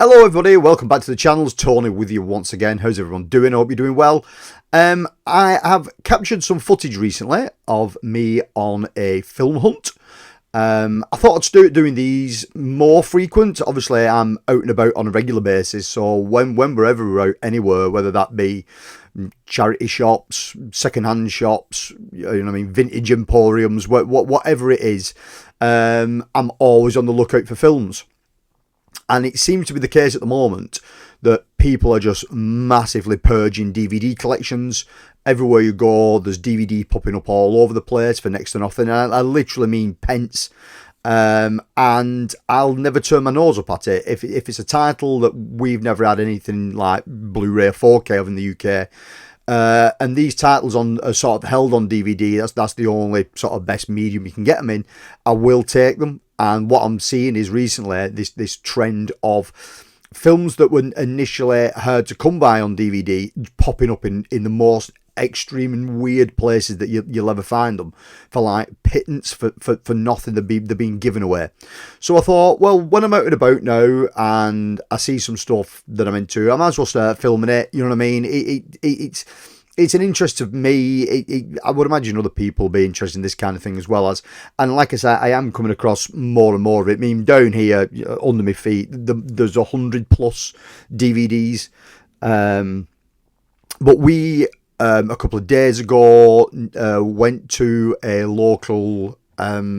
Hello everybody, welcome back to the channel. It's Tony with you once again. How's everyone doing? I hope you're doing well. I have captured some footage recently of me on a film hunt. I thought I'd start doing these more frequent. Obviously I'm out and about on a regular basis, so whenever we're out anywhere, whether that be charity shops, second-hand shops, you know what I mean, vintage emporiums, whatever it is, I'm always on the lookout for films. And it seems to be the case at the moment that people are just massively purging DVD collections. Everywhere you go, there's DVD popping up all over the place for next to nothing. And I literally mean pence. And I'll never turn my nose up at it. If it's a title that we've never had anything like Blu-ray 4K of in the UK, and these titles are sort of held on DVD, that's the only sort of best medium you can get them in, I will take them. And what I'm seeing is recently this trend of films that were initially hard to come by on DVD popping up in the most extreme and weird places that you'll ever find them for like pittance, for nothing. They're being given away. So I thought, well, when I'm out and about now and I see some stuff that I'm into, I might as well start filming it. You know what I mean? It's an interest of me. I would imagine other people will be interested in this kind of thing as well as. And like I say, I am coming across more and more of it. I mean, down here under my feet, there's 100 plus DVDs. But we, a couple of days ago, went to a local, I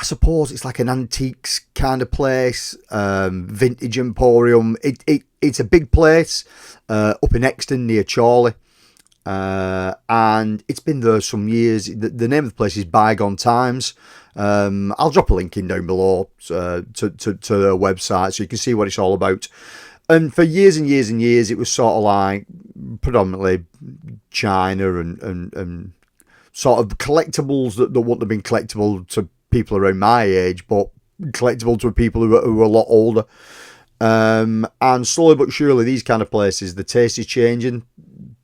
suppose it's like an antiques kind of place, vintage emporium. It's a big place up in Exton near Chorley. And it's been there some years. The name of the place is Bygone Times. I'll drop a link in down below to their website so you can see what it's all about. And for years and years and years, it was sort of like predominantly China and sort of collectibles that wouldn't have been collectible to people around my age, but collectible to people who are a lot older. And slowly but surely, these kind of places, the taste is changing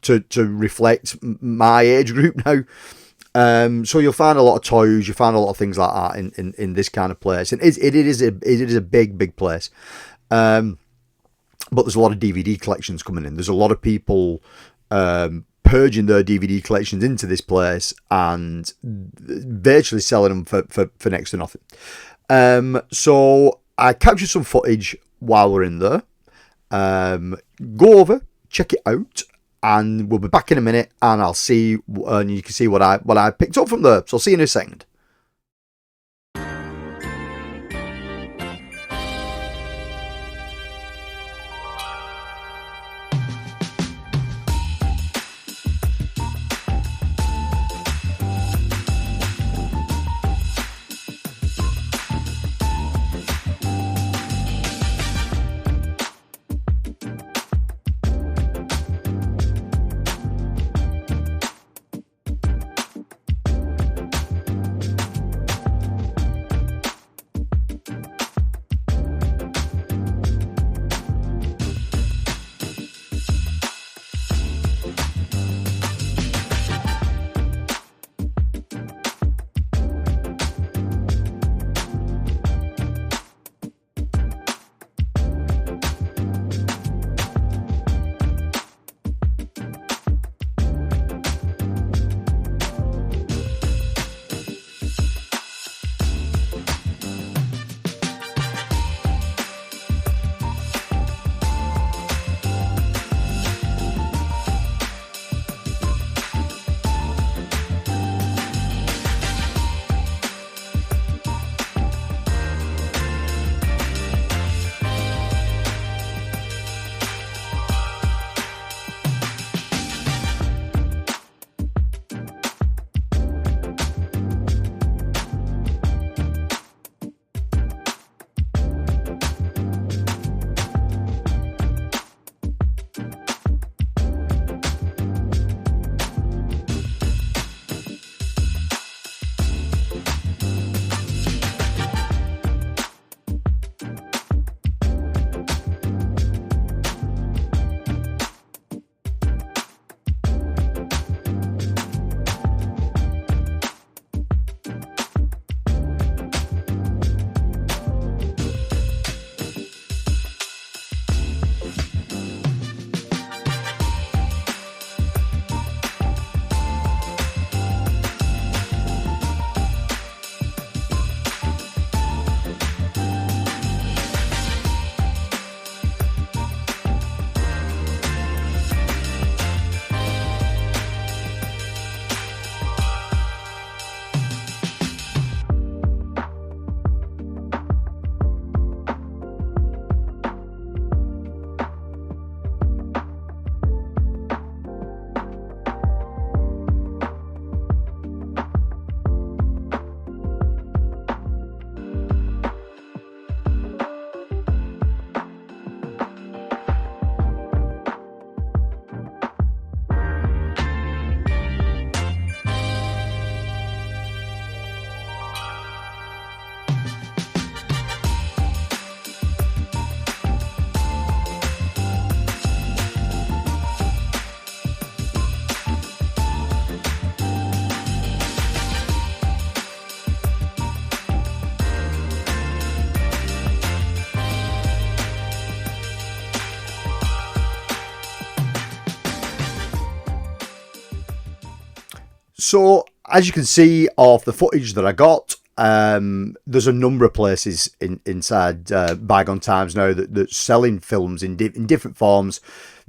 to reflect my age group now. So you'll find a lot of toys, you find a lot of things like that in this kind of place, and it is a big place. But there's a lot of DVD collections coming in. There's a lot of people purging their DVD collections into this place and virtually selling them for next to nothing. So I captured some footage while we're in there. Go over, check it out, and we'll be back in a minute, and I'll see, and you can see what I picked up from there. So I'll see you in a second. So, as you can see off the footage that I got, there's a number of places inside Bygone Times now that's selling films in different forms.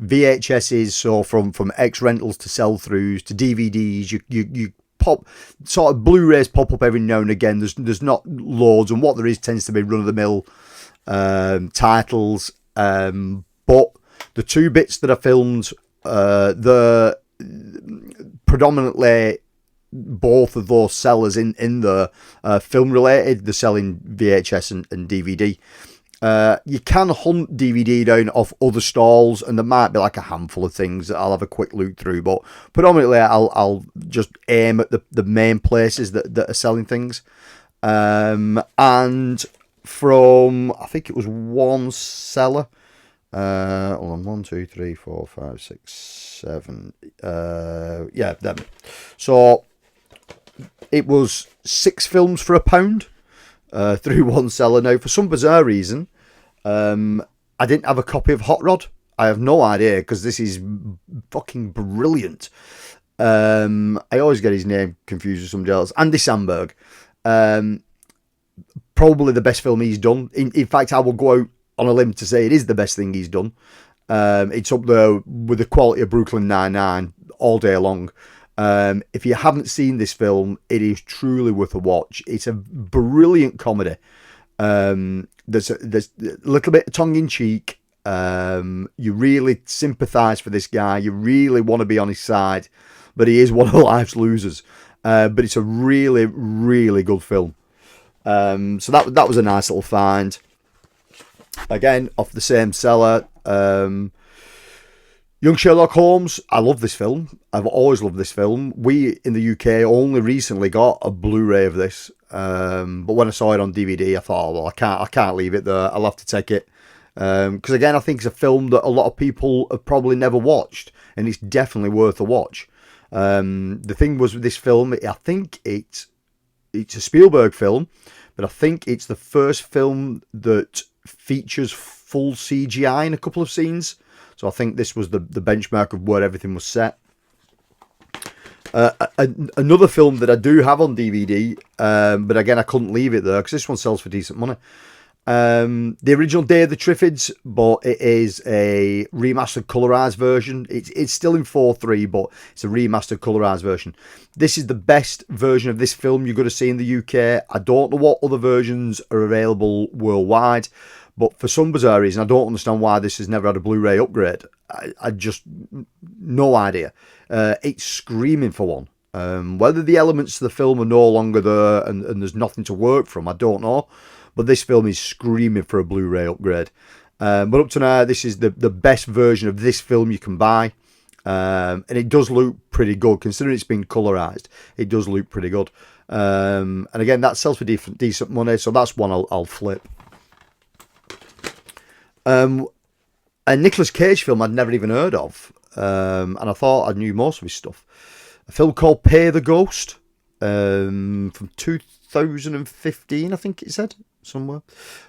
VHSs, so from ex-rentals to sell-throughs to DVDs. You pop sort of Blu-rays pop up every now and again. There's not loads, and what there is tends to be run-of-the-mill titles. But the two bits that I filmed, the predominantly both of those sellers in the film related. They're selling VHS and DVD. You can hunt DVD down off other stalls, and there might be like a handful of things that I'll have a quick look through, but predominantly I'll just aim at the main places that are selling things. And from, I think it was one seller, hold on, 1, 2, 3, 4, 5, 6, 7, yeah, them. So it was 6 films for £1 through one seller. Now, for some bizarre reason, I didn't have a copy of Hot Rod. I have no idea, because this is fucking brilliant. I always get his name confused with somebody else. Andy Samberg. Probably the best film he's done. In fact, I will go out on a limb to say it is the best thing he's done. It's up there with the quality of Brooklyn Nine-Nine all day long. If you haven't seen this film, it is truly worth a watch. It's a brilliant comedy. There's a little bit of tongue-in-cheek. You really sympathise for this guy. You really want to be on his side, but he is one of life's losers. But it's a really, really good film. So that was a nice little find. Again, off the same seller. Young Sherlock Holmes. I love this film. I've always loved this film. We in the UK only recently got a Blu-ray of this. But when I saw it on DVD, I thought, oh, well, I can't leave it there. I'll have to take it. Because again, I think it's a film that a lot of people have probably never watched, and it's definitely worth a watch. The thing was with this film, I think it's a Spielberg film, but I think it's the first film that features full CGI in a couple of scenes. So I think this was the benchmark of where everything was set. Another film that I do have on DVD, but again, I couldn't leave it there because this one sells for decent money. The original Day of the Triffids, but it is a remastered colorized version. It's still in 4:3, but it's a remastered colorized version. This is the best version of this film you're going to see in the UK. I don't know what other versions are available worldwide, but for some bizarre reason, I don't understand why this has never had a Blu-ray upgrade. I just, no idea. It's screaming for one. Whether the elements of the film are no longer there and there's nothing to work from, I don't know. But this film is screaming for a Blu-ray upgrade. But up to now, this is the best version of this film you can buy. And it does look pretty good. Considering it's been colorized, it does look pretty good. And again, that sells for decent money, so that's one I'll flip. A Nicolas Cage film I'd never even heard of. And I thought I knew most of his stuff. A film called Pay the Ghost. From 2015, I think it said somewhere.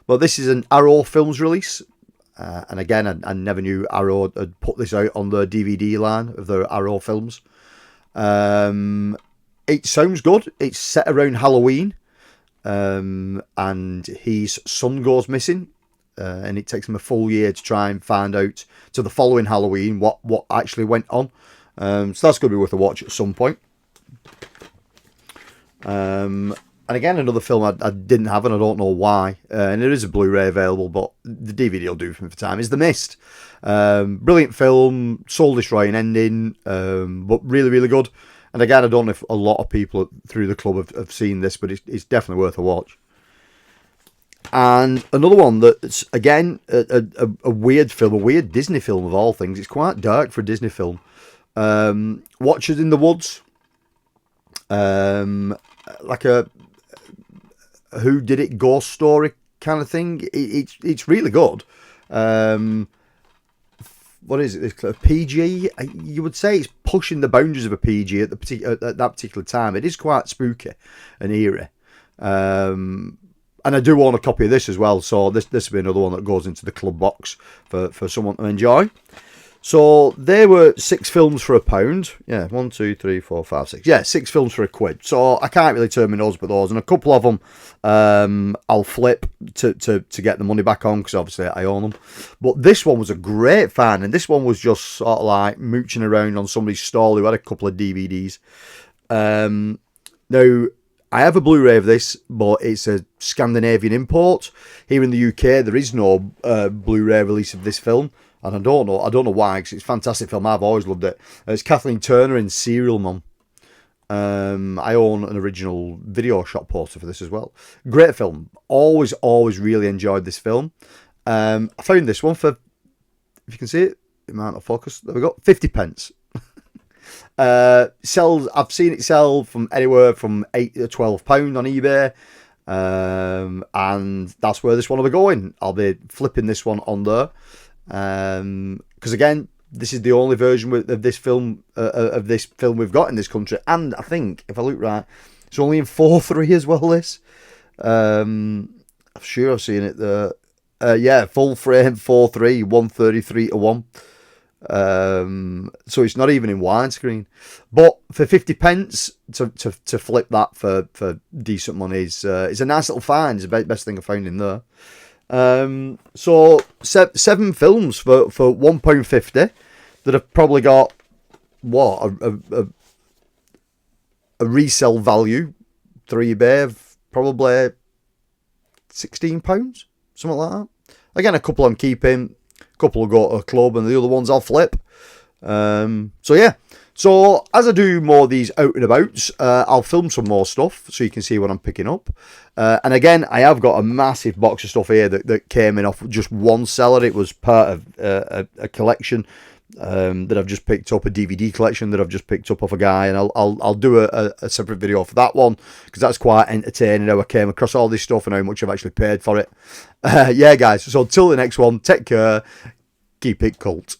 Well, this is an Arrow Films release. And again, I never knew Arrow had put this out on the DVD line of their Arrow films. It sounds good. It's set around Halloween. And his son goes missing. And it takes him a full year to try and find out to the following Halloween what actually went on. So that's going to be worth a watch at some point. And again, another film I didn't have, and I don't know why. And there is a Blu-ray available, but the DVD will do for time. Is The Mist. Brilliant film, soul-destroying ending, but really, really good. And again, I don't know if a lot of people through the club have seen this, but it's definitely worth a watch. And another one that's, again, a weird film, a weird Disney film of all things. It's quite dark for a Disney film. Watchers in the Woods. Like a who did it ghost story kind of thing. It's really good. What is it? It's a PG. You would say it's pushing the boundaries of a PG at that particular time. It is quite spooky and eerie. And I do own a copy of this as well, so this will be another one that goes into the club box for someone to enjoy. So they were 6 films for £1. Yeah, 1, 2, 3, 4, 5, 6. Yeah, 6 films for £1. So I can't really turn my nose but those. And a couple of them I'll flip to get the money back on, because obviously I own them. But this one was a great fan, and this one was just sort of like mooching around on somebody's stall who had a couple of DVDs. Now, I have a Blu-ray of this, but it's a Scandinavian import. Here in the UK, there is no Blu-ray release of this film. And I don't know why, because it's a fantastic film. I've always loved it. It's Kathleen Turner in Serial Mum. I own an original video shop poster for this as well. Great film. Always really enjoyed this film. I found this one for, if you can see it, it might not focus. There we go, 50 pence. Sells. I've seen it sell from anywhere from £8 to £12 on eBay. And that's where this one will be going. I'll be flipping this one on there. Because again, this is the only version of this film we've got in this country, and I think if I look right, it's only in 4:3 as well. This, I'm sure I've seen it there. Yeah, full frame 4:3, 133 to 1. So it's not even in widescreen. But for 50 pence to flip that for decent money is a nice little find. It's the best thing I found in there. So 7 films for £1.50 that have probably got what a resale value through eBay of probably £16, something like that. Again, a couple I'm keeping, a couple will go to a club, and the other ones I'll flip. So yeah. So as I do more of these out and abouts, I'll film some more stuff so you can see what I'm picking up. And again, I have got a massive box of stuff here that came in off just one seller. It was part of a collection that I've just picked up, a DVD collection that I've just picked up off a guy, and I'll do a separate video for that one, because that's quite entertaining how I came across all this stuff and how much I've actually paid for it. Yeah, guys. So until the next one, take care, keep it cult.